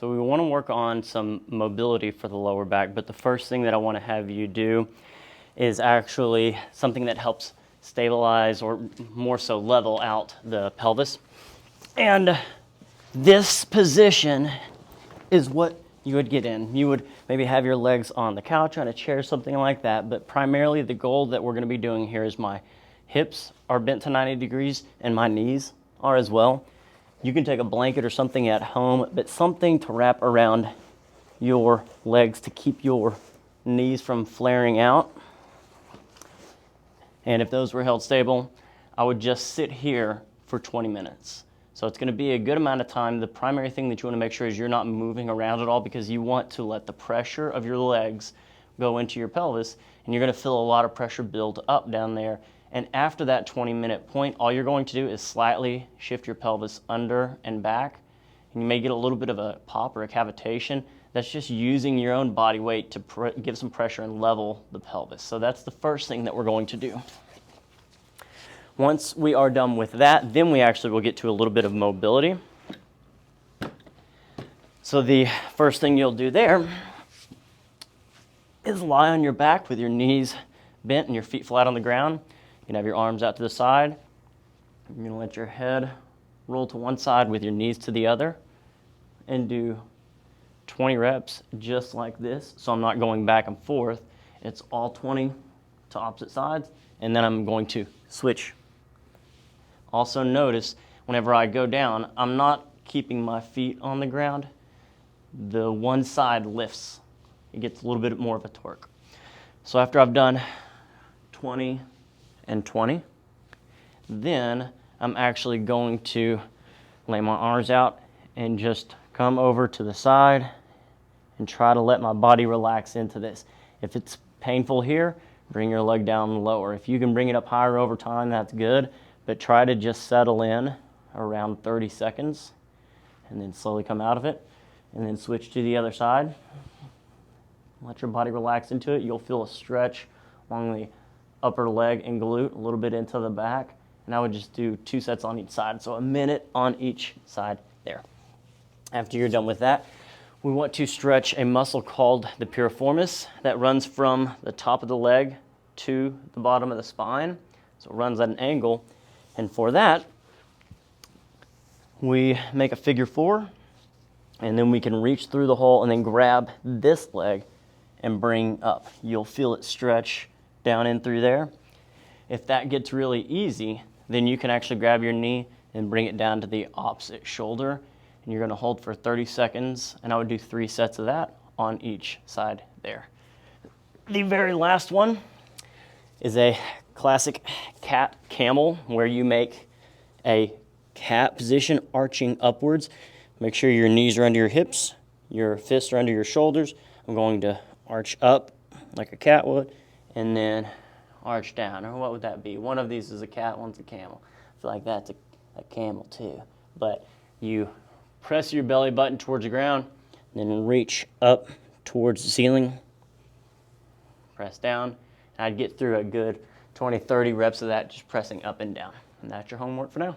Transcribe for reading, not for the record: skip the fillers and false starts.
So we want to work on some mobility for the lower back, but the first thing that I want to have you do is actually something that helps stabilize, or more so level out the pelvis. And this position is what you would get in. You would maybe have your legs on the couch, on a chair, something like that, but primarily the goal that we're going to be doing here is my hips are bent to 90 degrees and my knees are as well. You can take a blanket or something at home, but something to wrap around your legs to keep your knees from flaring out. And if those were held stable, I would just sit here for 20 minutes. So it's going to be a good amount of time. The primary thing that you want to make sure is you're not moving around at all, because you want to let the pressure of your legs go into your pelvis, and you're going to feel a lot of pressure build up down there. And after that 20-minute point, all you're going to do is slightly shift your pelvis under and back, and you may get a little bit of a pop or a cavitation. That's just using your own body weight to give some pressure and level the pelvis. So that's the first thing that we're going to do. Once we are done with that, then we actually will get to a little bit of mobility. So the first thing you'll do there is lie on your back with your knees bent and your feet flat on the ground. You can have your arms out to the side. You're going to let your head roll to one side with your knees to the other, and do 20 reps just like this. So I'm not going back and forth. It's all 20 to opposite sides, and then I'm going to switch. Also notice whenever I go down, I'm not keeping my feet on the ground. The one side lifts. It gets a little bit more of a torque. So after I've done 20 and 20, then I'm actually going to lay my arms out and just come over to the side and try to let my body relax into this. If it's painful here, bring your leg down lower. If you can bring it up higher over time, that's good, but try to just settle in around 30 seconds and then slowly come out of it, and then switch to the other side. Let your body relax into it. You'll feel a stretch along the upper leg and glute, a little bit into the back, and I would just do 2 sets on each side, so a minute on each side there. After you're done with that, we want to stretch a muscle called the piriformis that runs from the top of the leg to the bottom of the spine. So it runs at an angle, and for that, we make a figure 4, and then we can reach through the hole and then grab this leg and bring up. You'll feel it stretch down in through there. If that gets really easy, then you can actually grab your knee and bring it down to the opposite shoulder, and you're going to hold for 30 seconds, and I would do 3 sets of that on each side there. The very last one is a classic cat camel, where you make a cat position arching upwards. Make sure your knees are under your hips, your fists are under your shoulders. I'm going to arch up like a cat would, and then arch down. Or what would that be? One of these is a cat, one's a camel. I feel like that's a camel too. But you press your belly button towards the ground, and then reach up towards the ceiling. Press down. And I'd get through a good 20, 30 reps of that, just pressing up and down. And that's your homework for now.